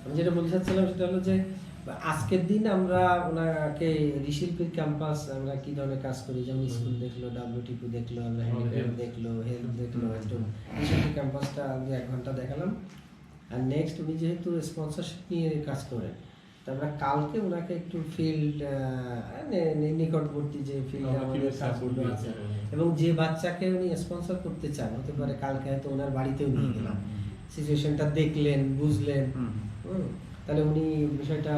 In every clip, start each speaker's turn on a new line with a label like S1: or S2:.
S1: আমি যেটা বলতে চাচ্ছিলাম সেটা হলো যে আজকের দিন আমরা ওনাকে ঋষিল্পীর ক্যাম্পাস আমরা কি ধরনের কাজ করি, যেমন স্কুল দেখলো, WTP দেখলো, আমরা হ্যান্ডিক্যাপ দেখলো, হেলথ দেখলো, একটু ঋষিল্পী ক্যাম্পাসটা আমরা 1 ঘন্টা দেখালাম। আর নেক্সট উনি যেহেতু স্পন্সরশিপ নিয়ে কাজ করেন, তো আমরা কালকে ওনাকে একটু ফিল্ড নিকটবর্তী যে ফিল্ড আমাদের কাজগুলো আছে এবং যে বাচ্চাকে উনি স্পন্সর করতে চান, হতে পারে কালকে হয়তো ওনার বাড়িতেও নিয়ে গেলাম, সিচুয়েশনটা দেখলেন, বুঝলেন, তাহলে উনি বিষয়টা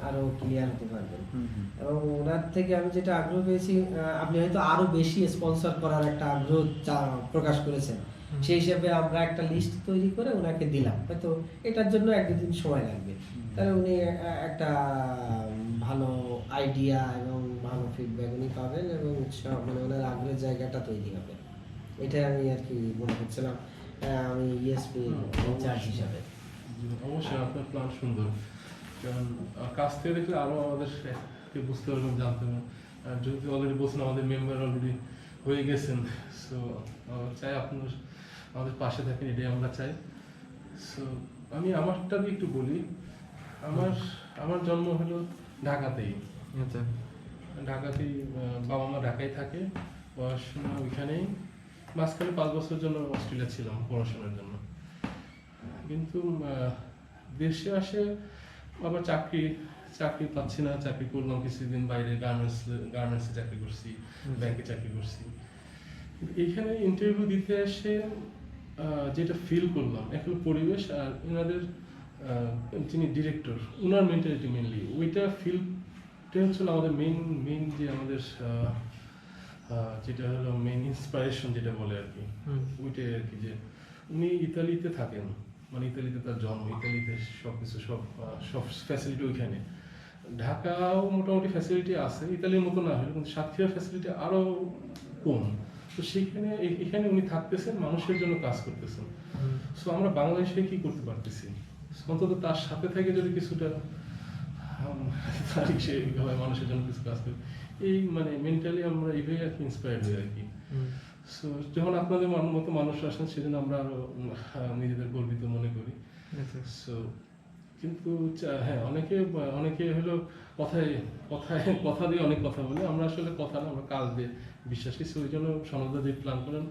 S1: আরো ক্লিয়ার হতে পারবেন। এবং ওনার থেকে আমি যেটা আগ্রহ পেয়েছি, আপনি হয়তো আরো বেশি স্পন্সর করার একটা আগ্রহ প্রকাশ করেছেন, সেই হিসাবে আমরা একটা লিস্ট তৈরি করে ওনাকে দিলাম, হয়তো এটার জন্য 1-2 দিন সময় লাগবে, তাহলে উনি একটা ভালো আইডিয়া এবং ভালো ফিডব্যাক উনি পাবেন এবং মানে ওনার আগ্রহের জায়গাটা তৈরি হবে। এটাই আমি আর কি মনে করছিলাম আমি ইএসপি ইনচার্জ হিসাবে।
S2: অবশ্যই আপনার প্ল্যান সুন্দর, কারণ কাছ থেকে দেখলে আরো আমাদের বুঝতে পারবেন, জানতে পারবেন। যেহেতু অলরেডি বলছেন আমাদের মেম্বার অলরেডি হয়ে গেছেন, সো চাই আপনার আমাদের পাশে থাকেন, এটাই আমরা চাই। সো আমি আমারটা দিয়ে একটু বলি। আমার জন্ম হলো ঢাকাতেই।
S3: আচ্ছা।
S2: ঢাকাতেই, বাবা মা ঢাকায় থাকে, পড়াশোনা ওইখানেই। মাঝখানে 5 বছরের জন্য অস্ট্রেলিয়া ছিলাম পড়াশোনার জন্য, কিন্তু দেশে আসে আবার চাকরি পাচ্ছি না। চাকরি করলাম কিছুদিন বাইরে, গার্মেন্টসে চাকরি করছি, ব্যাংকে চাকরি করছি। এইখানে ইন্টারভিউ দিতে এসে যেটা ফিল করলাম, এখন পরিবেশ আর এনাদের যিনি ডিরেক্টর, ওনার মেন্টালিটি মেনলি ওইটা ফিলটা হচ্ছিল আমাদের মেইন যে আমাদের যেটা হলো মেইন ইন্সপায়ারেশন যেটা বলে আর কি, ওইটাই আর কি। যে উনি ইতালিতে থাকেন, মানে ইতালিতে তার জন্ম, ইতালিতে সবকিছু সব ফ্যাসিলিটি ওইখানে। ঢাকাও মোটামুটি ফ্যাসিলিটি আছে, ইতালির মতো না হলে, কিন্তু সাতক্ষীরার ফ্যাসিলিটি আরো কম। তো সেখানে এখানে উনি থাকতেছেন, মানুষের জন্য কাজ করতেছেন। সো আমরা বাংলাদেশে কি করতে পারতেছি, অন্তত তার সাথে থেকে যদি কিছুটা সেইভাবে মানুষের জন্য কিছু কাজ করি, এই মানে মেন্টালি আমরা এইভাবে আর কি ইন্সপায়ার্ড হই আর কি। সো যখন আপনাদের মতো মানুষ আসেন, সেজন্য আমরা আরো নিজেদের গর্বিত মনে করি। সো কিন্তু হ্যাঁ, অনেকে হলো কথা দিয়ে অনেক কথা বলে, আমরা আসলে কথা না, আমরা কাজ দিয়ে বিশ্বাস করি। ওই জন্য সনদা যে প্ল্যান করেন,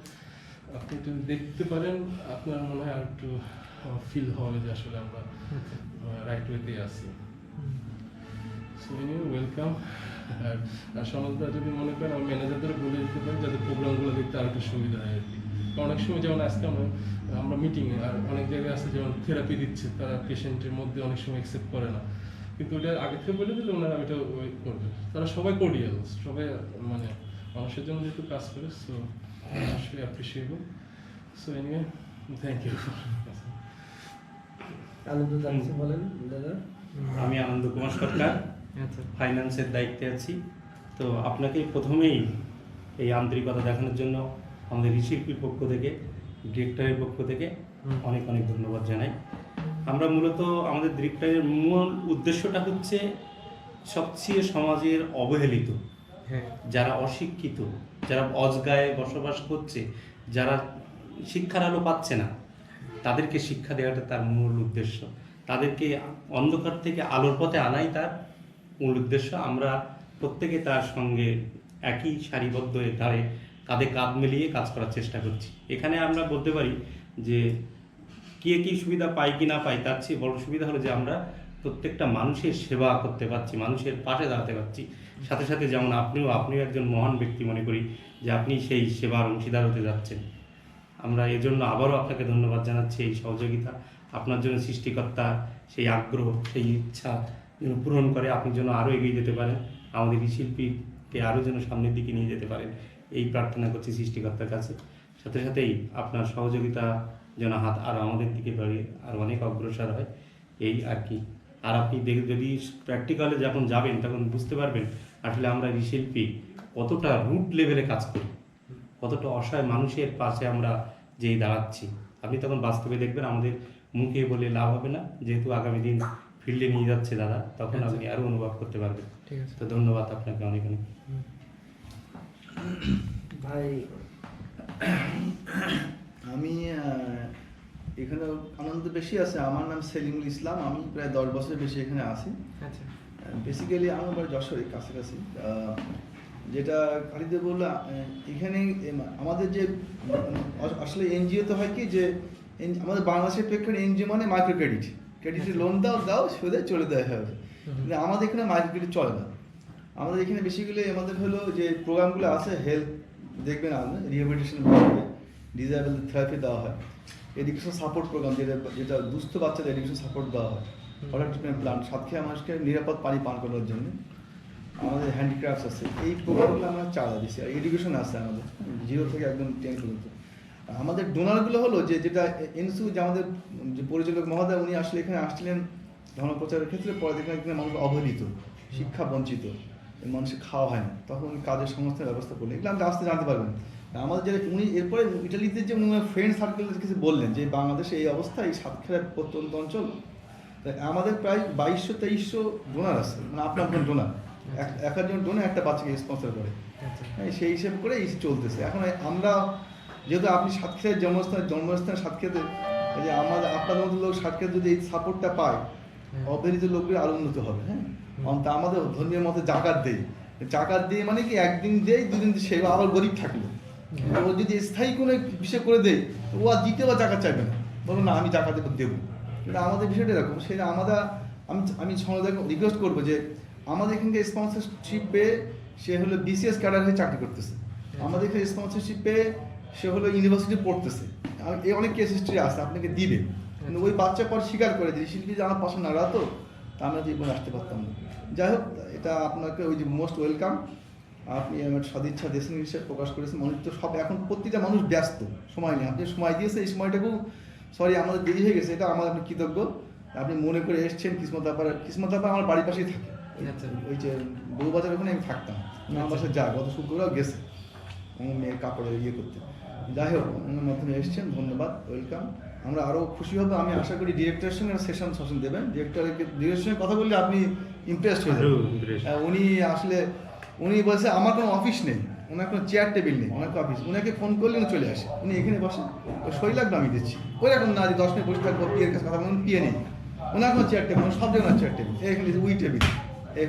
S2: আপনি যদি দেখতে পারেন, আপনার মনে হয় আর একটু ফিল হবে যে আসলে আমরা রাইট ওয়েতে আছি। So welcome. আর সনদা যদি মনে করেন, আমি ম্যানেজারদের বলে দিতে পারি যাতে প্রোগ্রামগুলো দেখতে আর একটু সুবিধা হয় আর কি। অনেক সময় যেমন আজকে আমরা মিটিংয়ে, আর অনেক জায়গায় আছে যেমন থেরাপি দিচ্ছে, তারা পেশেন্টের মধ্যে অনেক সময় অ্যাকসেপ্ট করে না, কিন্তু ওটা আগে থেকে বলে দিলে ওনারা ওইটা করবে। তারা সবাই কোর্ডিয়াল, সবাই মানে মানুষের জন্য যেহেতু কাজ করে, সো অবশ্যই appreciable. So anyway, thank you.
S1: Anand বলেন দাদা।
S4: আমি আনন্দ কুমার সরকার, ফাইন্যান্সের দায়িত্বে আছি। তো আপনাকে প্রথমেই এই আন্তরিকতা দেখানোর জন্য আমাদের ঋষিল্পীর পক্ষ থেকে, ডিরেক্টরের পক্ষ থেকে অনেক অনেক ধন্যবাদ জানাই। আমরা মূলত আমাদের ডিরেক্টরের মূল উদ্দেশ্যটা হচ্ছে সবচেয়ে সমাজের অবহেলিত, যারা অশিক্ষিত, যারা অজগায়ে বসবাস করছে, যারা শিক্ষার আলো পাচ্ছে না, তাদেরকে শিক্ষা দেওয়াটা তার মূল উদ্দেশ্য। তাদেরকে অন্ধকার থেকে আলোর পথে আনাই তার মূল উদ্দেশ্য। আমরা প্রত্যেকে তার সঙ্গে একই সারিবদ্ধ ধারে কাঁধে কাঁধ মিলিয়ে কাজ করার চেষ্টা করছি। এখানে আমরা বলতে পারি যে কে কী সুবিধা পাই কি না পাই, তার চেয়ে বড় সুবিধা হলো যে আমরা প্রত্যেকটা মানুষের সেবা করতে পারছি, মানুষের পাশে দাঁড়াতে পারছি। সাথে সাথে যেমন আপনিও একজন মহান ব্যক্তি মনে করি যে আপনি সেই সেবার অংশীদার হতে যাচ্ছেন। আমরা এজন্য আবারও আপনাকে ধন্যবাদ জানাচ্ছি। এই সহযোগিতা আপনার জন্য সৃষ্টিকর্তা সেই আগ্রহ, সেই ইচ্ছা যেন পূরণ করে, আপনি যেন আরও এগিয়ে যেতে পারেন, আমাদের এই শিল্পীকে আরও যেন সামনের দিকে নিয়ে যেতে পারেন, এই প্রার্থনা করছি সৃষ্টিকর্তার কাছে। সাথে সাথেই আপনার সহযোগিতা যেন হাত আর আমাদের দিকে বাড়িয়ে আর অনেক অগ্রসর হয়, এই আর কি। আর আপনি যদি প্র্যাকটিক্যালে যখন যাবেন, তখন বুঝতে পারবেন আসলে আমরা এই শিল্পী কতটা রুট লেভেলে কাজ করি, কতটা অসহায় মানুষের পাশে আমরা যেই দাঁড়াচ্ছি। আপনি তখন বাস্তবে দেখবেন, আমাদের মুখে বলে লাভ হবে না, যেহেতু আগামী দিন ফিল্ডে নিয়ে যাচ্ছে দাদা, তখন আপনি আরও অনুভব করতে পারবেন।
S3: ঠিক আছে,
S4: তো ধন্যবাদ আপনাকে অনেক অনেক।
S1: ভাই
S5: আমি
S3: এখানে আনন্দ বেশি আছে। আমার নাম সেলিমুল ইসলাম, আমি প্রায় 10 বছর বেশি এখানে আছি।
S5: আচ্ছা
S3: বেসিক্যালি আমার বাড়ি যশোরে কাছাকাছি। যেটা খালিদে বললো, এখানে আমাদের যে আসলে এনজিও তো হয় কি যে আমাদের বাংলাদেশের প্রেক্ষাপটে এনজিও মানে মাইক্রো ক্রেডিট, ক্রেডিটের লোন দাও সুদে চলে দেওয়া হবে। কিন্তু আমাদের এখানে মাইক্রো ক্রেডিট চলে না। আমাদের এখানে বেসিক্যালি আমাদের হলো যে প্রোগ্রামগুলো আছে, হেলথ দেখবেন আপনি, রিহ্যাবিলিটেশন, ডিসেবল থেরাপি দেওয়া হয়, এডুকেশন সাপোর্ট প্রোগ্রাম যেটা দুস্থ বাচ্চাদের এডুকেশন সাপোর্ট দেওয়া হয়, ওয়াটার ট্রিটমেন্ট প্ল্যান্ট, সাতক্ষীরা মানুষকে নিরাপদ পানি পান করার জন্য আমাদের হ্যান্ডিক্রাফটস আছে। এই প্রোগ্রামগুলো আমরা চালা দিচ্ছি। আর এডুকেশন আছে আমাদের 0 থেকে একদম 10 পর্যন্ত। আমাদের ডোনারগুলো হলো যেটা এনসু, যে আমাদের যে পরিচালক মহোদয়, উনি আসলে এখানে আসছিলেন ধর্মপ্রচারের ক্ষেত্রে, পরে দেখলেন এখানে মানুষ অবহেলিত, শিক্ষা বঞ্চিত, মানুষের খাওয়া হয় না, তখন উনি কাজের সংস্থার ব্যবস্থা করলেন। এগুলো আমরা আসতে জানতে পারবেন। আমাদের যারা উনি এরপরে ইটালিতে যে উনি ফ্রেন্ড সার্কেলের কিছু বললেন যে বাংলাদেশে এই অবস্থা, এই সাতক্ষীরা প্রত্যন্ত অঞ্চল, আমাদের প্রায় 2200-2300 ডোনার আছে, মানে আপনার ডোনার, একজন ডোনার একটা বাচ্চাকে স্পন্সর করে। হ্যাঁ, সেই হিসেব করে এই চলতেছে। এখন আমরা যেহেতু আপনি সাতক্ষীরার জন্মস্থান সাতক্ষীরাতে, যে আমাদের আপনাদের মতো লোক সাতক্ষীরা যদি এই সাপোর্টটা পায়, অবহেলিত লোকগুলো আরো উন্নত হবে। হ্যাঁ, তা আমাদের ধর্মীয় মতে জাকাত দিয়ে মানে কি একদিন দেয়, 2 দিন সেবা, আবার গরিব থাকলো, ও যদি স্থায়ী কোনো বিষয় করে দেয়, ও আর দ্বিতীয় বা জাকাত চাইবে না, বলো না আমি জাকাত দেবো। কিন্তু আমাদের বিষয়টা এরকম, সেটা আমি সমাজকে রিকোয়েস্ট করবো যে আমাদের এখানকে স্পন্সরশিপ পেয়ে সে হলো BCS ক্যাডার হয়ে চাকরি করতেছে, আমাদের এখানে স্পন্সরশিপ পেয়ে সে হলো ইউনিভার্সিটি পড়তেছে, এই অনেক কেস হিস্ট্রি আছে, আপনাকে দিবে। কিন্তু ওই বাচ্চা পর স্বীকার করে যে শিল্পী যে আমার পাশে না রাখতো, তা আমরা জীবনে আসতে পারতাম না। যাই হোক, এটা আপনাকে ওই যে মোস্ট ওয়েলকাম। আপনি আমার সদিচ্ছা দেশের হিসেবে প্রকাশ করেছেন। মানুষ তো সব এখন প্রত্যেকটা মানুষ ব্যস্ত, সময় নেই, আপনি সময় দিয়েছে, এই সময়টাকেও সরি আমাদের দেরি হয়ে গেছে, এটা আমার আপনি কৃতজ্ঞ। আপনি মনে করে এসছেন। কিসমত ব্যাপার আমার বাড়ির পাশেই থাকে, ওই যে বউবাজার, ওখানে আমি থাকতাম, আমার বাসায় যায়, গত শুক্রবারও গেছে আমার মেয়ের কাপড়ের ইয়ে করতে। যাই হোক, ওনার মাধ্যমে এসছেন, ধন্যবাদ, ওয়েলকাম। আমরা আরও খুশি হবো। আমি আশা করি ডিরেক্টরের সঙ্গে সেশন দেবেন। ডিরেক্টরের সঙ্গে কথা বললে আপনি ইমপ্রেসড হয়ে যাবেন। উনি বলছে আমার কোনো অফিস নেই, ওনার কোনো চেয়ার টেবিল নেই, ওনার অফিস, ওনাকে ফোন করলে উনি চলে আসে, উনি এখানে বসেন, সই লাগবে আমি দিচ্ছি, ওই রকম না যে 10 মিনিট বসে থাকবো, পিয়ের কাছে কথা বলুন, পিয়ে নেই, ওনার কোনো চেয়ার টেবিল, সব জায়গায় ওনার চেয়ার টেবিল, এখানে উই টেবিল,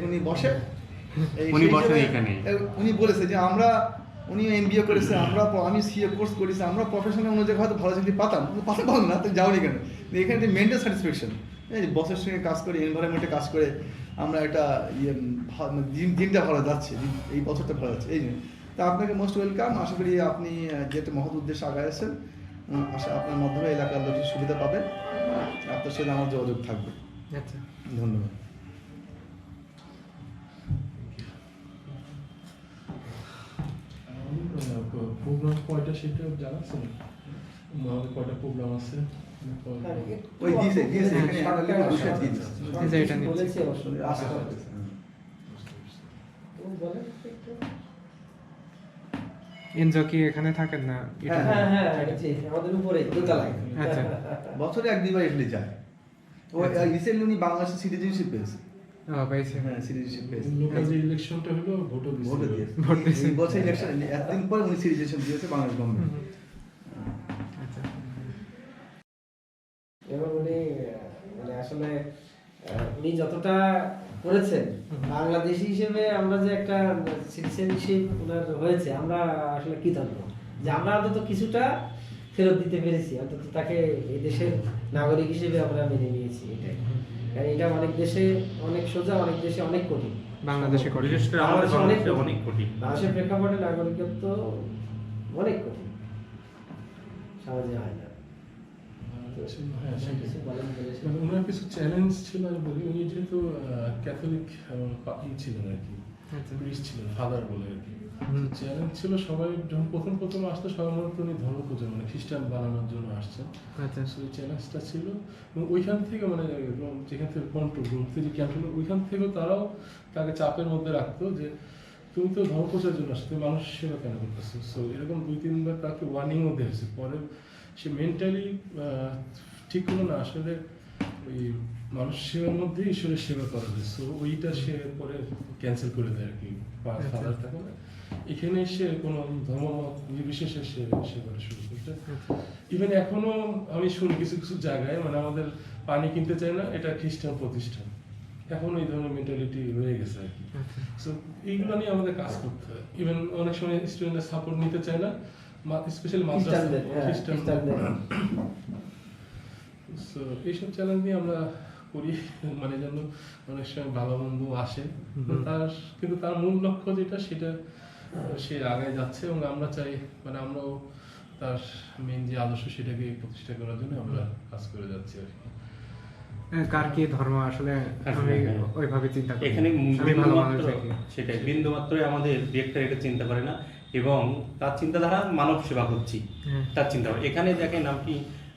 S3: উনি বসে। উনি বলেছে যে উনি MBA করেছে, আমি CA কোর্স করেছি, আমরা প্রফেশনাল অনুযায়ী হয়তো ভালো চাকরি পাতাম না, তো যাওনি কেন। এখানে একটা মেন্টাল স্যাটিসফ্যাকশন, এই বসের সঙ্গে কাজ করে, এনভায়রনমেন্টে কাজ করে আমরা একটা দিনটা ভালো যাচ্ছে, এই বছরটা ভালো যাচ্ছে, এই জন্য। তা আপনাকে মোস্ট ওয়েলকাম। আশা করি আপনি যে একটা মহৎ উদ্দেশ্যে আগাইছেন, আপনার মাধ্যমে এলাকার লোকের সুবিধা পাবে, আপনার সাথে আমার যোগাযোগ থাকবে।
S5: আচ্ছা,
S3: ধন্যবাদ।
S2: প্রোগ্রাম কয়টা সেটা জানাচ্ছেন? আমাদের কয়টা প্রোগ্রাম আছে?
S3: ওই দিয়েছে এখানে অ্যানালিটিক বসে দিয়েছে,
S5: এটা নিয়ে
S1: বলেছি অবশ্য।
S3: আচ্ছা।
S1: তুমি বলেন একটু।
S5: এনজো কি এখানে থাকেন না?
S1: হ্যাঁ, জি, আমাদের উপরে দোতলায়।
S5: আচ্ছা।
S3: বছরে 1-2 বার ইটালি যায়। ও রিসেন্টলি উনি বাংলাদেশের সিটিজেনশিপ পেয়েছে।
S5: পাইছে।
S3: হ্যাঁ, সিটিজেনশিপ পেয়েছে।
S2: লোকাল যে ইলেকশনটা হলো ভোটও
S3: ভোট
S2: দিয়েছে।
S3: দিয়েছে। এই বছর ইলেকশন, একদিন পর উনি সিটিজেনশিপ দিয়েছে বাংলাদেশ গভর্নমেন্ট।
S5: আচ্ছা।
S1: এবং উনি মানে আসলে উনি যতটা করেছেন, বাংলাদেশি হিসেবে আমরা যে একটা সিটিজেনশিপ ওনার হয়েছে, আমরা আসলে কৃতজ্ঞ যে আমরা অন্তত কিছুটা ফেরত দিতে পেরেছি, অন্তত তাকে এই দেশের নাগরিক হিসেবে আমরা মেনে নিয়েছি। এটাই, কারণ এটা অনেক দেশে অনেক সোজা, অনেক দেশে অনেক কঠিন।
S5: বাংলাদেশে কঠিন।
S4: বিশেষ করে আমাদের বাংলাদেশে অনেক কঠিন।
S1: বাংলাদেশের প্রেক্ষাপটে নাগরিকত্ব অনেক কঠিন, সহজে হয় না।
S2: হ্যাঁ, সেটাই।
S1: কিছু বলেন বলেছেন।
S2: মানে ওনার কিছু চ্যালেঞ্জ ছিল, আমি বলি। উনি যেহেতু ক্যাথলিক ছিলেন আর কি, প্রিস্ট ছিলেন, ফাদার বলে আর কি। চ্যালেঞ্জ ছিল, সবাই যখন প্রথম আসতো সবাই মনে করতো উনি ধর্ম পূজা, মানে খ্রিস্টান বানানোর জন্য আসছেন।
S5: আচ্ছা।
S2: সেই চ্যালেঞ্জটা ছিল। এবং ওইখান থেকে মানে যেখান থেকে কন্ট্রোল যে ক্যান্ট্রোল, ওইখান থেকেও তারাও তাকে চাপের মধ্যে রাখতো যে তুমি তো ধর্ম প্রচারের জন্য আসছো, তুমি মানুষ সেবা কেন করতেছো। সো এরকম 2-3 বার তাকে ওয়ার্নিংও দিয়েছে। পরে সে মেন্টালি ঠিক হলো না, আসলে ওই মানুষ সেবার মধ্যে ঈশ্বরের সেবা করা যায়। সো ওইটা সে পরে ক্যান্সেল করে দেয় আর কি, ফাদার থাকে না। এখানে এসে কোনো ধর্মমত নির্বিশেষে সে করা শুরু করতে। ইভেন এখনো আমি শুনি কিছু কিছু জায়গায় মানে আমাদের পানি কিনতে চায় না, এটা খ্রিস্টান প্রতিষ্ঠান, এখনো এই ধরনের মেন্টালিটি রয়ে গেছে আর কি। সো এইগুলো নিয়ে আমাদের কাজ করতে হয়। ইভেন অনেক সময় স্টুডেন্টরা সাপোর্ট নিতে চায় না, স্পেশালি
S1: খ্রিস্টানদের, হ্যাঁ,
S2: খ্রিস্টানদের। সো এইসব চ্যালেঞ্জ নিয়ে আমরা করি, মানে যেন অনেক সময় ভালো বন্ধু আসে, কিন্তু তার মূল লক্ষ্য যেটা সেটা সে আগায় যাচ্ছে, এবং আমরা চাই মানে আমরাও তার মেন যে আদর্শ সেটাকে প্রতিষ্ঠা করার জন্য আমরা কাজ করে যাচ্ছি আর কি।
S5: কার কি ধর্ম আসলে আমি ওইভাবে চিন্তা করি।
S4: এখানে
S5: আমি ভালো মানুষ
S4: বিন্দুমাত্র
S5: দেখি।
S4: সেটাই বিন্দুমাত্রই আমাদের ডিরেক্টর এটা চিন্তা করে না, এবং তার চিন্তাধারা মানব সেবা করছি,
S5: হ্যাঁ।
S4: তার চিন্তা এখানে দেখেন আপনি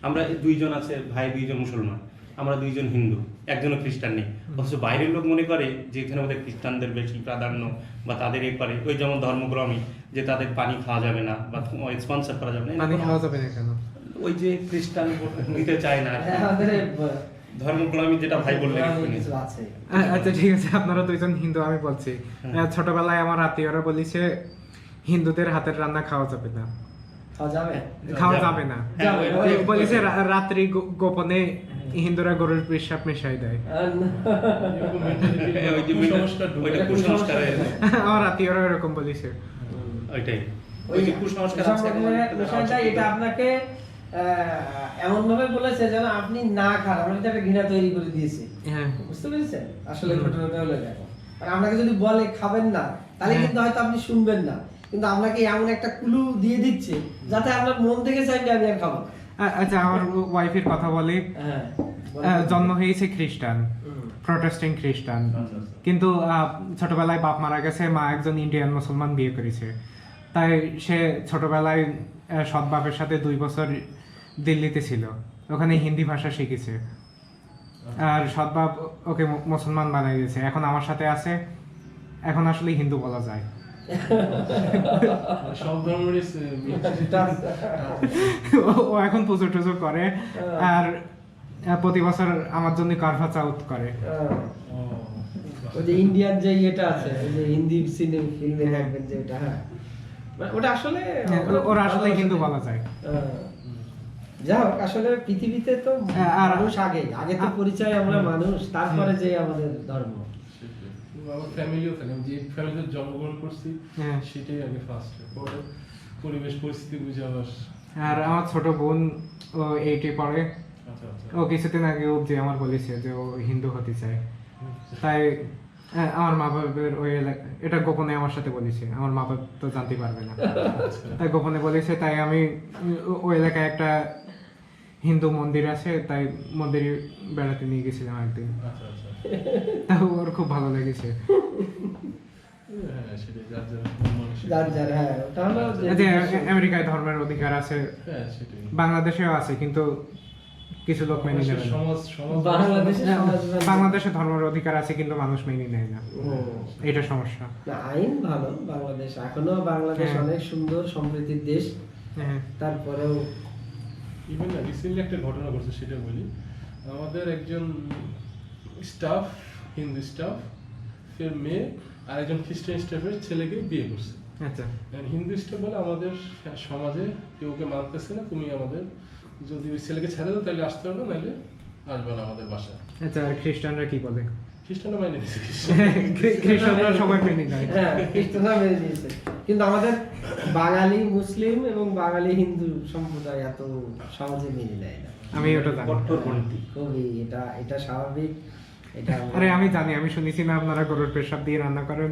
S4: আমরা দুইজন আছে ভাই, দুইজন মুসলমান, আমরা দুইজন হিন্দু, একজনও খ্রিস্টান নেই, অথচ বাইরের লোক মনে করে যে এখানে ওদের খ্রিস্টানদের বেশি প্রাধান্য বা তাদের এ করে, ওই যেমন ধর্মগ্রামী যে তাদের পানি খাওয়া যাবে না বা স্পন্সর করা যাবে না,
S5: পানি খাওয়া যাবে না কেন?
S4: ওই যে খ্রিস্টান নিতে চায় না,
S1: হ্যাঁ, আমাদের
S4: ধর্মগ্রামী যেটা ভাই বললেন এক্ষুনি।
S1: কিছু আছে।
S5: আচ্ছা ঠিক আছে, আপনারা দুইজন হিন্দু, আমি বলছি ছোটবেলায় আমার আত্মীয়রা বলেছে হিন্দুদের হাতের রান্না খাওয়া যাবে না, খাওয়া যাবে না।
S1: যাবে না।
S5: বলেছে রাত্রি গোপনে হিন্দুরা গরুর পেশাব মিশাই দেয়।
S2: এরকম mentality
S4: ওই যে
S2: কুসংস্কার ঢুকে
S4: ওইটা
S2: যায়।
S4: কুসংস্কারের
S5: আমার আত্মীয়রা এরকম বলেছে।
S4: ওইটাই ওই যে কুসংস্কার আছে এখন
S1: বিষয়টা এটা আপনাকে এমন ভাবে বলেছে যেন আপনি না খান, আমরা একটা ঘৃণা তৈরি করে দিয়েছি,
S5: হ্যাঁ
S1: বুঝতে পেরেছেন? আসলে ঘটনাটা হলো দেখো, আর আপনাকে যদি বলে খাবেন না, তাহলে কিন্তু হয়তো আপনি শুনবেন না, কিন্তু আপনাকে এমন একটা ক্লু দিয়ে দিচ্ছে যাতে আপনার মন থেকে চাইবে আমি আর খাবো না।
S5: আচ্ছা, আমার ওয়াইফের কথা বলি,
S1: হ্যাঁ,
S5: জন্ম হয়েছে খ্রিস্টান, প্রটেস্ট্যান্ট খ্রিস্টান, কিন্তু ছোটবেলায় বাপ মারা গেছে, মা একজন ইন্ডিয়ান মুসলমান বিয়ে করেছে, তাই সে ছোটবেলায় সৎ বাপের সাথে 2 বছর দিল্লিতে ছিল, ওখানে হিন্দি ভাষা শিখেছে, আর সৎ বাপ ওকে মুসলমান বানাই দিয়েছে, এখন আমার সাথে আছে, এখন আসলে হিন্দু বলা যায়।
S2: সব ধর্মেরই
S5: ও এখন পুজো টুজো করে, আর প্রতি বছর আমার জন্য কারভা চাউত করে।
S1: ওই যে ইন্ডিয়ান যে ইয়েটা আছে, ওই যে হিন্দি সিনেমা ফিল্মে দেখবেন যে ওটা, হ্যাঁ মানে ওটা আসলে
S5: ওরা আসলে হিন্দু বলা যায়।
S1: যাই হোক, আসলে পৃথিবীতে তো
S5: আর
S1: মানুষ আগে তো পরিচয় আমরা মানুষ, তারপরে যে আমাদের ধর্ম।
S2: আমার ফ্যামিলিও থাকে, আমি যে ফ্যামিলিতে জন্মগ্রহণ করছি
S5: হ্যাঁ।
S2: সেটাই আগে ফার্স্ট, পরে পরিবেশ পরিস্থিতি বুঝে আবার।
S5: আর আমার ছোট বোন ও 8-এ পড়ে,
S2: আচ্ছা আচ্ছা।
S5: ও কিছুদিন আগে অব্দি আমার বলেছে যে ও হিন্দু হতে চায়, তাই আমার মা বাবার ওই এটা গোপনে আমার সাথে বলেছে, আমার মা বাবা তো জানতে পারবে না, তাই গোপনে বলেছে, তাই আমি ওই এলাকায় একটা হিন্দু মন্দির আছে, তাই মন্দিরে বেড়াতে নিয়ে গেছিলাম একদিন,
S2: আচ্ছা আচ্ছা।
S5: তাও ওর খুব ভালো লেগেছে।
S2: হ্যাঁ সেটাই, যার যার মানুষের-
S1: যার যার, হ্যাঁ ওটা হলো
S5: যে আমেরিকায় ধর্মের অধিকার আছে,
S2: হ্যাঁ সেটাই।
S5: বাংলাদেশেও আছে, কিন্তু কিছু লোক মেনে নেবে না।
S2: সমাজ
S1: বাংলাদেশে সমাজ
S5: বাংলাদেশে ধর্মের অধিকার আছে কিন্তু মানুষ মেনে নেয় না, এটা সমস্যা।
S1: না, আইন ভালো বাংলাদেশ, এখনো বাংলাদেশ
S5: হ্যাঁ।
S1: অনেক সুন্দর সম্প্রীতির দেশ,
S5: হ্যাঁ
S1: তারপরেও
S2: ইভেন না রিসেন্টলি একটা ঘটনা ঘটছে সেটা বলি। আমাদের একজন স্টাফ, হিন্দু স্টাফ ফের মেয়ে আর একজন খ্রিস্টান স্টাফের ছেলেকে বিয়ে করছে।
S5: আচ্ছা
S2: হিন্দু স্টাফ বলে আমাদের সমাজে কেউ ওকে মানতেছে না, তুমি আমাদের যদি ওই ছেলেকে ছেড়ে দাও তাহলে আসতে হবে, নাহলে আসবে না আমাদের বাসায়।
S5: আচ্ছা, আর খ্রিস্টানরা কি বলে?
S2: খ্রিস্টানরা মাইনে নিচ্ছে,
S5: খ্রিস্টানরা সবাই মেনে নেয়।
S1: হ্যাঁ খ্রিস্টানরা মেনে নিয়েছে, কিন্তু আমাদের বাঙালি মুসলিম এবং বাঙালি হিন্দু সম্প্রদায় এত সহজে মেনে নেয় না।
S5: আমি ওটা জানি।
S4: কট্টরপন্থী।
S1: খুবই এটা স্বাভাবিক, এটা
S5: আরে আমি জানি, আমি শুনেছি না আপনারা গরুর পেশাব দিয়ে রান্না করেন।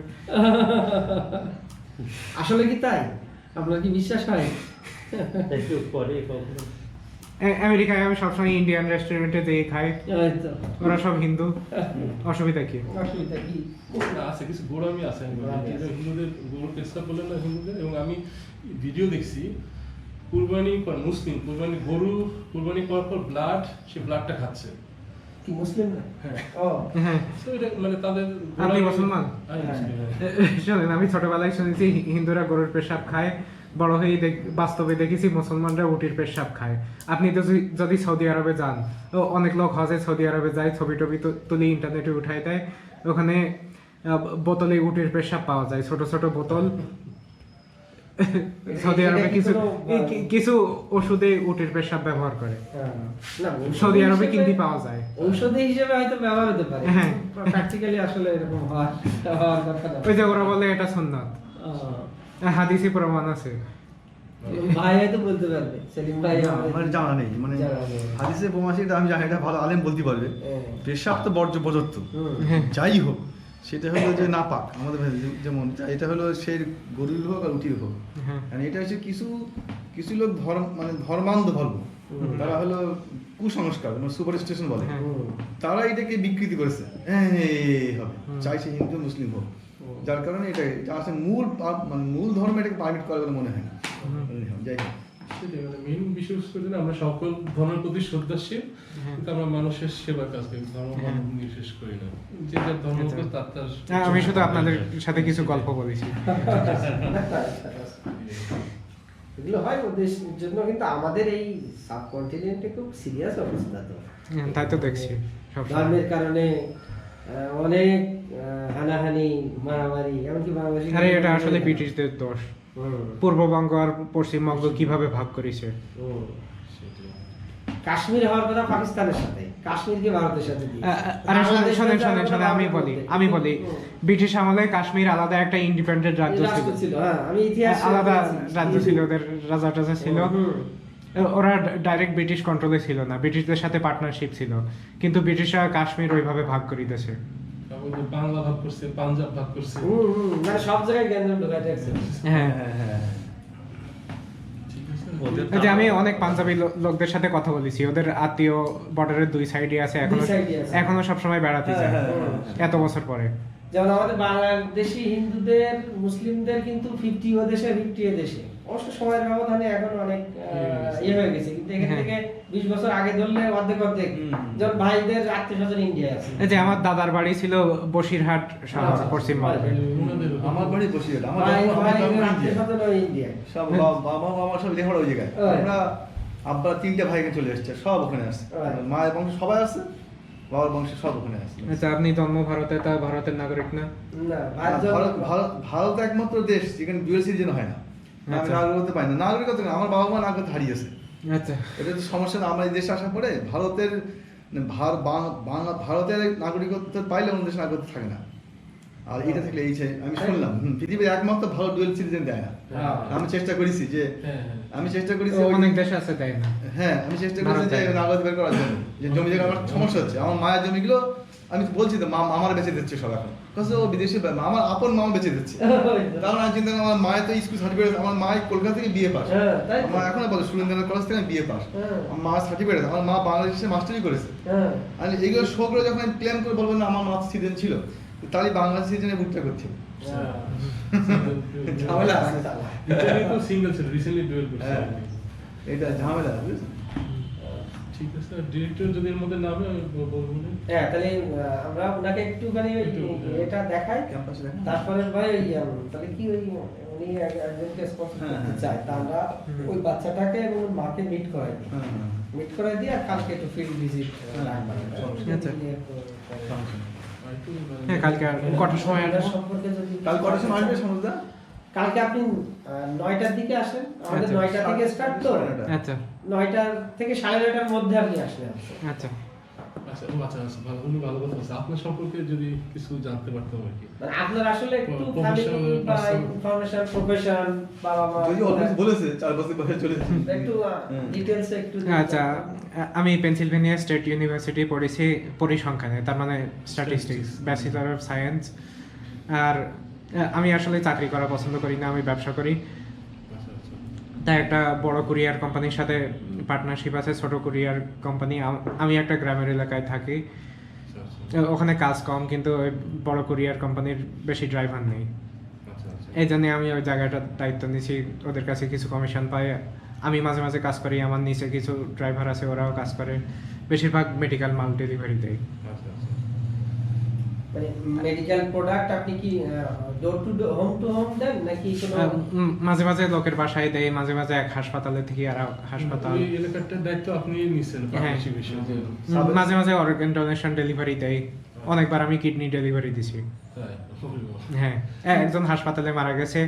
S1: আসলে কি তাই? আপনার কি বিশ্বাস হয়?
S4: একটু পরে কখনো
S5: আমেরিকায় আমি সবসময় ইন্ডিয়ান রেস্টুরেন্টে যেয়ে খাই,
S1: এই তো,
S5: ওরা সব হিন্দু, অসুবিধা কি?
S1: অসুবিধা কি?
S2: না আছে কিছু গোড়ামি আছে, আমি বলি।
S1: গোঁড়ামি
S2: কিন্তু
S1: আছে।
S2: হিন্দুদের গরুর চেষ্টা করলেন না হিন্দুদের, এবং আমি ভিডিও দেখছি কুরবানি মুসলিম কুরবানি গরু কুরবানি করার পর সে ব্লাডটা খাচ্ছে।
S1: কি মুসলিম না?
S2: হ্যাঁ।
S1: ও
S2: তো এটা মানে তাদের
S5: আপনি মুসলমান?
S2: আমি মুসলিম, হ্যাঁ।
S5: শোনেন, আমি ছোটবেলায় শুনেছি হিন্দুরা গরুর পেশাব খায়, বড় হয়ে বাস্তবে দেখেছি মুসলমানরা উটির পেশাব খায়। আপনি যদি সৌদি আরবে যান, অনেক লোক হজে সৌদি আরবে যায়, ছবি টবি তুলি ইন্টারনেটে উঠাই দেয়, ওখানে বোতলে উটির পেশাব পাওয়া যায়, ছোট ছোট বোতল, সৌদি আরবে
S1: এটা কি
S5: কিছু
S1: কোনো,
S5: কিছু ওষুধে উটের পেশাব ব্যবহার করে।
S1: হ্যাঁ, না,
S5: সৌদি আরবে
S1: হিসেবে-
S5: কিনতে পাওয়া যায়।
S1: ঔষধি হিসেবে হয়তো ব্যবহার হতে পারে,
S5: হ্যাঁ।
S1: প্র্যাকটিক্যালি আসলে এরকম হওয়ার কথা না।
S5: ওই যে ওরা বলে এটা সুন্নাত, হাদিসে প্রমাণ আছে।
S1: ভাই হয়তো বলতে পারবে, সেলিম ভাই
S3: না, আমার জানা নেই, মানে
S1: জানা নেই।
S3: হাদিসে প্রমাণ এটা আমি জানি, এটা ভালো আলেম বলতে পারবে।
S1: হ্যাঁ।
S3: পেশাব তো বর্জ্য,
S1: হুম।
S3: যাই হোক সেটা হলো যে নাপাক আমাদের যেমন এটা হলো সে গরুর হোক আর উটির হোক,
S5: হ্যাঁ।
S3: মানে এটা হচ্ছে কিছু কিছু লোক মানে ধর্মান্ধ বলবো, তারা হলো কুসংস্কার মানে সুপারস্টিশন বলে,
S5: হ্যাঁ।
S3: তারা এটাকে বিকৃতি করেছে হবে, চাইছে হিন্দু মুসলিম হোক, যার কারণে এটা আসলে মানে মূল ধর্ম এটাকে পারমিট করে বলে মনে হয় না। যাই হোক
S2: সেটাই মানে মেইন বিষয় হচ্ছে যে আমরা সকল ধর্মের প্রতি শ্রদ্ধাশীল, কিন্তু আমরা মানুষের সেবার কাজ করি, ধর্ম নির্বিশেষ করি না, যে যার ধর্ম তার তার।
S5: আমি শুধু আপনাদের সাথে কিছু গল্প বলেছি।
S1: এগুলো হয় ওদের জন্য, কিন্তু আমাদের এই সাবকন্টিনেন্টে খুব সিরিয়াস অবস্থা তো।
S5: তাই তো দেখছি সব
S1: ধর্মের কারণে অনেক হানাহানি, মারামারি, এমনকি বাংলাদেশে।
S5: আরে এটা আসলে ব্রিটিশদের দোষ। পূর্ববঙ্গ আর পশ্চিমবঙ্গ কিভাবে ভাগ করেছে।
S1: কাশ্মীর হওয়ার কথা পাকিস্তানের সাথে, কাশ্মীরকে ভারতের সাথে দিয়ে।
S5: আরে
S1: বাংলাদেশ
S5: শোনেন
S1: হচ্ছে
S5: শোনেন শোনেন, আমি বলি ব্রিটিশ আমলে কাশ্মীর আলাদা একটা ইন্ডিপেন্ডেন্ট রাজ্য
S1: রাষ্ট্র
S5: ছিল,
S1: ছিল, হ্যাঁ, আমি ইতিহাস
S5: আলাদা রাজ্য ছিল, ওদের রাজা টাজা ছিল। ওরা ডাইরেক্ট ব্রিটিশ কন্ট্রোলে ছিল না, ব্রিটিশদের সাথে পার্টনারশিপ ছিল, কিন্তু ব্রিটিশরা কাশ্মীর ওইভাবে ভাগ করে দিয়েছে।
S2: বাংলা ভাগ করছে, পাঞ্জাব ভাগ করছে,
S1: মানে সব জায়গায় জ্ঞান ঢোকাতে আছে।
S5: হ্যাঁ,
S2: ঠিক আছে।
S5: এই যে আমি অনেক পাঞ্জাবি লোকদের সাথে কথা বলেছি, ওদের আত্মীয় বর্ডারের দুই সাইডে আছে,
S1: দুই side এ আছে।
S5: এখনো সবসময় বেড়াতে যায় এত বছর পরে।
S1: যেমন আমাদের বাংলাদেশি হিন্দুদের, মুসলিমদের কিন্তু 50 ও দেশে 50 এ দেশে, অবশ্য সময়ের ব্যবধানে এখন অনেক ইয়ে হয়ে গেছে, কিন্তু এখান
S5: হ্যাঁ।
S1: থেকে 20 বছর আগে ধরলে অর্ধেক যেমন ভাইদের আত্মীয় স্বজন ইন্ডিয়া আছে।
S5: এই যে আমার দাদার বাড়ি ছিল বসিরহাট শহর,
S1: আচ্ছা,
S5: পশ্চিমবঙ্গে।
S3: আমার বাড়ি বসিরহাট, আমার
S1: ভাইদের আত্মীয় স্বজন ইন্ডিয়া।
S3: সব বাবা মামা সব লেখাপড়া ওই জায়গায়, আমরা আব্বা 3টে ভাই এখানে চলে এসছে, সব ওখানে আসছে, মায়ের বংশ সবাই আসছে, বাবার বংশ সব ওখানে আসছে।
S5: আচ্ছা, আপনি জন্ম ভারতে, তা ভারতের নাগরিক না?
S1: না,
S3: ভারত একমাত্র দেশ যেখানে ডুয়াল সিটিজেন হয় না, আমি
S5: আচ্ছা।
S3: নাগরিকত্ব পাই না, নাগরিকত্ব না, আমার বাবা মা নাগরিকত্ব হারিয়েছে।
S5: আচ্ছা,
S3: এটা তো সমস্যা না, আমরা এই দেশে আসার পরে ভারতের ভারতের নাগরিকত্ব পাইলে অন্য দেশের নাগরিকত্ব থাকে না, আর এটা থাকলে এই আমি শুনলাম পৃথিবীর একমাত্র ভারত ডুয়াল সিটিজেন দেয় না।
S1: হ্যাঁ।
S3: আমি চেষ্টা করেছি যে
S2: হ্যাঁ,
S3: আমি চেষ্টা করেছি
S5: অনেক দেশ আছে তাই না?
S3: হ্যাঁ আমি চেষ্টা করেছি
S5: ভারত
S3: যে
S5: দেয় না।
S3: নাগরিক বের করার জন্য, যে জমি জায়গা আমার সমস্যা হচ্ছে, আমার মায়ের জমিগুলো আমি বলছি তো আমার বেঁচে দিচ্ছে সব, এখন কারণ ও বিদেশি আমার আপন মামা বেঁচে দিচ্ছে, কারণ আমি চিন্তা করি আমার মায়ের তো স্কুল সার্টিফিকেট, আমার মা কলকাতা থেকে বিএ পাস,
S1: হ্যাঁ, তাই তো।
S3: আমার এখন বলে সুরেন্দ্রনাথ কলেজ থেকে বিএ পাস,
S1: হ্যাঁ।
S3: আমার মা সার্টিফিকেট, আমার মা বাংলাদেশে মাস্টারি করেছে,
S1: হ্যাঁ।
S3: আর এগুলো শোকরা যখন আমি ক্লেম করে বলবো না আমার মা সিটিজেন ছিল, তাহলে বাংলাদেশ সিটিজেনে ভুট্টা করছে, ঝামেলা আছে।
S2: তো সিঙ্গেল ছিল, রিসেন্টলি ডুয়েল করছে।
S3: হ্যাঁ। এটা ঝামেলা বুঝেছো?
S2: ঠিক আছে, ডিরেক্টর যদি এর মধ্যে নামে আমি বলবো না।
S1: হ্যাঁ, তাহলে আমরা ওনাকে একটুখানি এটা দেখাই,
S3: ক্যাম্পাসে দেখেন।
S1: তারপরে ভাই তাহলে কি ওই উনি একজনকে স্পন্সর
S3: হ্যাঁ,
S1: করতে
S3: হ্যাঁ।
S1: চায়, তা আমরা ওই বাচ্চাটাকে এবং ওর মাকে মিট করাই দিই,
S3: হ্যাঁ, হ্যাঁ।
S1: মিট করাই দিই, আর কালকে একটু ফিল্ড ভিজিট রাখবেন।
S5: আচ্ছা।
S2: আর একটু মানে-
S5: হ্যাঁ, কালকে আর কটার সময় আসবো?
S1: সম্পর্কে যদি
S3: কাল কটার সময় আসবে সমুদ্র?
S1: কালকে আপনি 9টার দিকে আসেন, আমাদের
S5: আচ্ছা।
S1: 9টা থেকে স্টার্ট তো,
S3: 9:30
S5: আচ্ছা
S1: 9টা থেকে 9:30টার মধ্যে আপনি আসলেন।
S5: আচ্ছা
S2: আচ্ছা, ও আচ্ছা, আচ্ছা, ভালো, উনি ভালো কথা বলছে। আপনার সম্পর্কে যদি কিছু জানতে পারতাম আর কি।
S1: মানে আপনার আসলে একটু
S2: Professional
S1: ফ্যামিলি বা
S2: person.
S1: ইনফরমেশন, প্রফেশন, বাবা মা,
S3: যদি অলরেডি বলেছে 4 বছর বয়সে চলে এসেছে।
S1: একটু ডিটেইলস একটু
S5: আচ্ছা, আমি পেনসিলভেনিয়া স্টেট ইউনিভার্সিটি পড়েছি পরিসংখ্যানে, তার মানে স্ট্যাটিস্টিক্স, ব্যাচেলর অফ সায়েন্স। আর আমি আসলে চাকরি করা পছন্দ করি না, আমি ব্যবসা করি।
S2: আচ্ছা, আচ্ছা,
S5: তাই একটা বড় কুরিয়ার কোম্পানির সাথে পার্টনারশিপ আছে, ছোট কুরিয়ার কোম্পানি। আমি একটা গ্রামের এলাকায় থাকি,
S2: আচ্ছা, আচ্ছা,
S5: ওখানে কাজ কম, কিন্তু ওই বড় কুরিয়ার কোম্পানির বেশি ড্রাইভার নেই।
S2: আচ্ছা, আচ্ছা।
S5: এই জন্য আমি ওই জায়গাটার দায়িত্ব নিয়েছি, ওদের কাছে কিছু কমিশন পাই, আমি মাঝে মাঝে কাজ করি, আমার নিচে কিছু ড্রাইভার আছে, ওরাও কাজ করে, বেশিরভাগ মেডিকেল মাল ডেলিভারি দেয়।
S2: আচ্ছা, আচ্ছা।
S1: মানে মেডিকেল প্রোডাক্ট আপনি কি ডোর টু হোম দেন নাকি কোনো
S5: মাঝে মাঝে লোকের বাসায় দেয়, মাঝে মাঝে এক হাসপাতালে থেকে আর এক হাসপাতাল।
S2: ওই এলাকাটার দায়িত্ব আপনি নিছেন,
S5: হ্যাঁ।
S2: পার্টনারশিপ হিসেবে।
S5: মাঝে মাঝে অর্গান ডোনেশন ডেলিভারি দেয়, অনেকবার আমি কিডনি ডেলিভারি দিছি।
S2: তাই?
S5: হ্যাঁ, একজন হাসপাতালে মারা গেছে,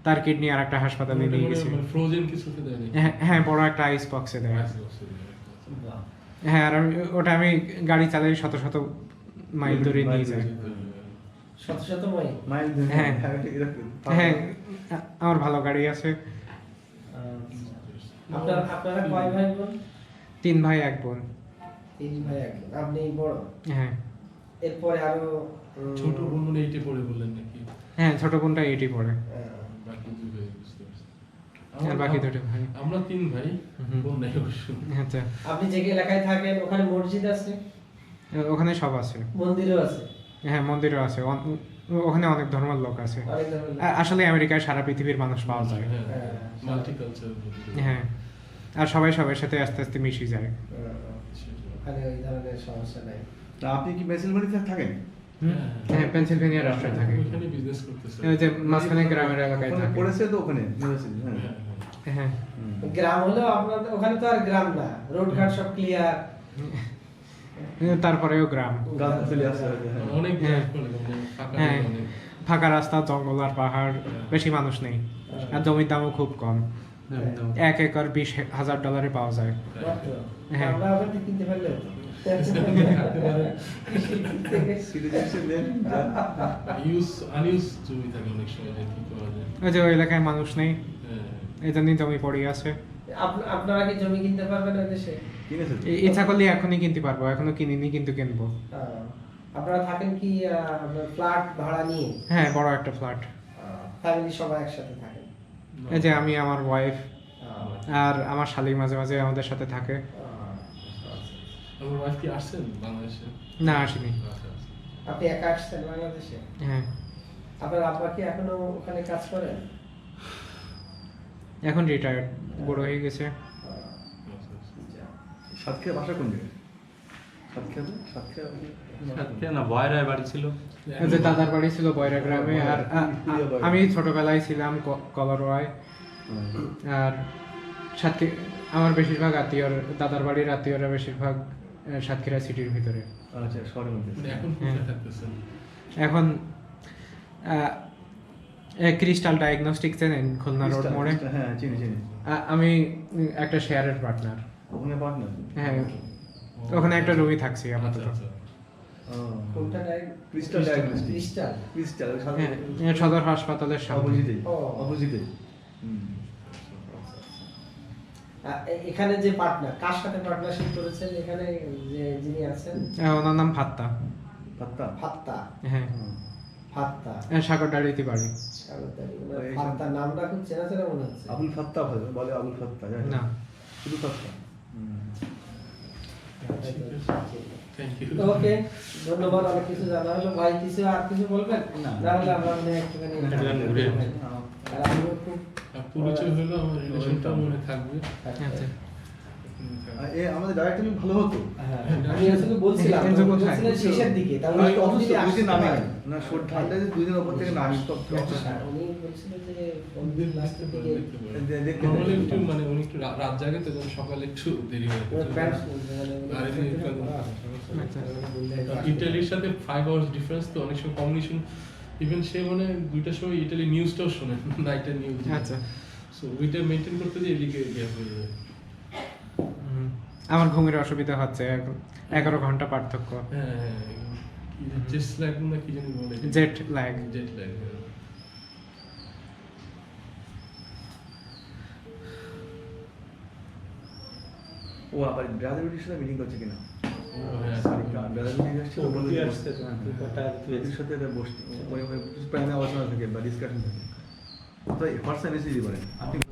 S5: তার কিডনি আর একটা হাসপাতালে নিয়ে গেছি।
S2: ফ্রোজেন কিছুতে দেয় নাকি?
S5: হ্যাঁ, বড় একটা আইস বক্সে দেয়।
S2: Ice box এ দেয়।
S1: বাহ।
S5: হ্যাঁ, আর আমি গাড়ি চালাই শত শত মাইল ধরে নিয়ে যাই।
S1: শত শত মই।
S3: মাইল
S5: হ্যাঁ। হ্যাঁ, আমার ভালো গাড়ি আছে।
S1: আপনারা কয় ভাই বোন?
S5: 3 ভাই 1 বোন।
S1: 3 ভাই 1 বোন। আপনি বড়?
S5: হ্যাঁ
S1: এরপরে আরো
S2: ছোট বোন মানে 8 এ পড়ে বললেন নাকি?
S5: হ্যাঁ, ছোট বোনটা 80 পড়ে।
S2: বাকি 2 ভাই বুঝতে পারছি।
S5: আর বাকি 2 ভাই।
S2: আমরা 3 ভাই,
S5: হুম।
S2: বোন নাই অবশ্য।
S5: আচ্ছা,
S1: আপনি যে এলাকায় থাকেন ওখানে মসজিদ আছে,
S5: ওখানে সব আছে।
S1: মন্দিরও আছে,
S5: হ্যাঁ, মন্দিরও আছে। ওখানে অনেক ধর্মের লোক আছে।
S1: অনেক ধরনের।
S5: আসলে আমেরিকায় সারা পৃথিবীর মানুষ পাওয়া যায়।
S2: হ্যাঁ, মাল্টিকালচার।
S5: হ্যাঁ, আর সবাই সবার সাথে আস্তে আস্তে মিশে যায়।
S1: ওখানে ওই ধরনের সমস্যা নাই।
S3: তা আপনি কি পেনসিলভানিয়াতে থাকেন?
S5: হ্যাঁ, পেনসিলভেনিয়া রাষ্ট্রে থাকে।
S2: ওখানে বিজনেস করতেছে।
S5: ওই যে মাঝখানে গ্রামের এলাকায়
S3: ওখানে
S5: থাকে।
S3: পড়েছে তো ওখানে ইউনিভার্সিটি, হ্যাঁ।
S5: হ্যাঁ,
S1: গ্রাম হলেও আপনাদের ওখানে তো আর গ্রাম না, রোডঘাট সব ক্লিয়ার।
S5: তারপরেও গ্রাম।
S3: গাছ চলে আসছে হয়তো, হ্যাঁ।
S2: অনেক
S5: হ্যাঁ।
S2: ফাঁকা
S5: হ্যাঁ,
S2: অনেক।
S5: ফাঁকা রাস্তা, জঙ্গল আর পাহাড়, বেশি মানুষ নেই। আর জমির দামও খুব কম। 1 একর $20,000 পাওয়া যায়।
S1: মাত্র।
S5: হ্যাঁ।
S1: আমরা ওখান থেকে কিনতে পারলে হতো।
S3: সিটিজেনশিপ নেন, যান।
S2: আনইউজ জমি থাকে অনেক সময়, যে কি করা যায়।
S5: ওই যে ওই এলাকায় মানুষ নেই,
S2: হ্যাঁ।
S5: এই জন্যই জমি পড়ে আছে।
S1: আপনারা কি জমি কিনতে পারবেন ওই দেশে?
S3: কিনেছে তো?
S5: ইচ্ছা করলে এখনই কিনতে পারবো, এখনো কিনিনি, কিন্তু কিনবো।
S1: আপনারা থাকেন কি ফ্ল্যাট ভাড়া নিয়ে?
S5: হ্যাঁ, বড় একটা ফ্ল্যাট।
S1: ফ্যামিলি সবাই একসাথে থাকেন?
S5: এই যে আমি, আমার ওয়াইফ আর আমার শালী মাঝে মাঝে আমাদের সাথে থাকে।
S2: আমার ওয়াইফ কি আসছেন বাংলাদেশে?
S5: না, আসেনি।
S2: আচ্ছা, আচ্ছা।
S1: আপনি একা আসছেন বাংলাদেশে?
S5: হ্যাঁ,
S1: আপনার আব্বা কি এখনো ওখানে কাজ করেন?
S5: এখন রিটায়ার্ড, বড় হয়ে গেছে।
S3: সাতক্ষীরা বাসা কোন জায়গায়? সাতক্ষীরা
S4: সাতক্ষীরা না, বয়রায় বাড়ি ছিল।
S5: এই যে দাদার বাড়ি ছিল বয়রা গ্রামে, আর আমি ছোটবেলায় ছিলাম কলারোয়ায়। আর সাতক্ষীরা আমার বেশিরভাগ আত্মীয়র, দাদার বাড়ির আত্মীয়রা বেশিরভাগ সাতক্ষীরা সিটির ভিতরে।
S3: আচ্ছা, শহরের মধ্যে।
S2: মানে এখন কোথায় থাকতেছেন?
S5: এখন ক্রিস্টাল ডায়াগনস্টিক চেনেন, খুলনা রোড মোড়ে?
S3: হ্যাঁ, চিনি।
S5: আমি একটা শেয়ারের পার্টনার।
S3: ওখানে পার্টনার?
S5: হ্যাঁ, ওখানে একটা রুমই থাকছি
S2: আচ্ছা,
S5: আপাতত।
S2: আচ্ছা।
S1: কোনটা
S3: ক্রিস্টাল ডায়াগনস্টিক।
S1: ক্রিস্টাল?
S3: ক্রিস্টাল
S5: হ্যাঁ, সদর হাসপাতালের সামনে।
S3: অপোজিটে।
S1: ও।
S3: অপোজিটে।
S1: এখানে যে পার্টনার, কার সাথে পার্টনারশিপ করেছেন এখানে যে যিনি আছেন?
S5: ওনার নাম ফাত্তা।
S3: পাত্তা?
S1: ফাত্তা।
S5: হ্যাঁ,
S1: ফাত্তা।
S5: সাগরদাড়িতে বাড়ি।
S1: সাগরদাড়ি। ফাত্তা নামটা খুব চেনা চেনা মনে হচ্ছে।
S3: আবুল ফাত্তা বলে আবুল ফাত্তা, জানেন?
S5: না।
S3: শুধু ফাত্তা।
S2: Thank you.
S1: ওকে, ধন্যবাদ। অনেক কিছু জানা হলো। ভাই কিছু আর কিছু বলবেন?
S3: না।
S1: না হলে আমরা একটুখানি
S4: ঘুরে।
S1: আর আমিও খুব
S2: পরিচয় হলো, আমার রিলেশনটা মনে থাকবে।
S5: আচ্ছা।
S3: আমাদের ডাইরেক্টর ভালো হতো।
S1: আমি আসলে বলছিলাম
S5: কিন্তু কোথায়?
S1: বলছিলেন শেষের দিকে, তাহলে
S3: আমি
S1: অফিসে
S3: অফিসে
S1: আসতে
S3: নামে
S1: পারেন।
S3: না, ঠান্ডায় 2 দিন ওপর থেকে নামি তো
S1: উনি বলছিলেন যে ফোন লাস্টের দিকে
S3: দেখতে
S2: নরমালি একটু মানে উনি একটু রাত জাগে, তো যেন সকালে একটু দেরি হয়।
S1: প্যান্ট
S2: ইটালির সাথে 5 আওয়ার্স ডিফারেন্স, তো অনেক সময় কমিউনিকেশন, ইভেন সে মানে 2টার সময় ইটালি নিউজটাও শোনে, নাইটের নিউজ।
S5: আচ্ছা।
S2: সো ওইটা মেনটেন করতে যে এদিকে গ্যাপ হয়ে যায়।
S5: আমার ঘুমের অসুবিধা হচ্ছে, 11 ঘন্টা পার্থক্য।
S2: হ্যাঁ, জেট ল্যাগ না কি জানি বলে,
S5: জেট ল্যাগ।
S2: Jet lag.
S3: ও আবার ব্রাদারহুডের সাথে মিটিং করছে কিনা?
S2: ও হ্যাঁ,
S3: ব্রাদারহুড মিটিং আসছে,
S4: ও,
S3: বলতে
S4: কি
S3: আসছে,
S4: আসছে?
S3: ওদের সাথে একটা বসতে, কিছু প্ল্যানে আলোচনা থাকে বা ডিসকাশন থাকে। তো হোয়াটসঅ্যাপ মেসেজই করেন আপনি।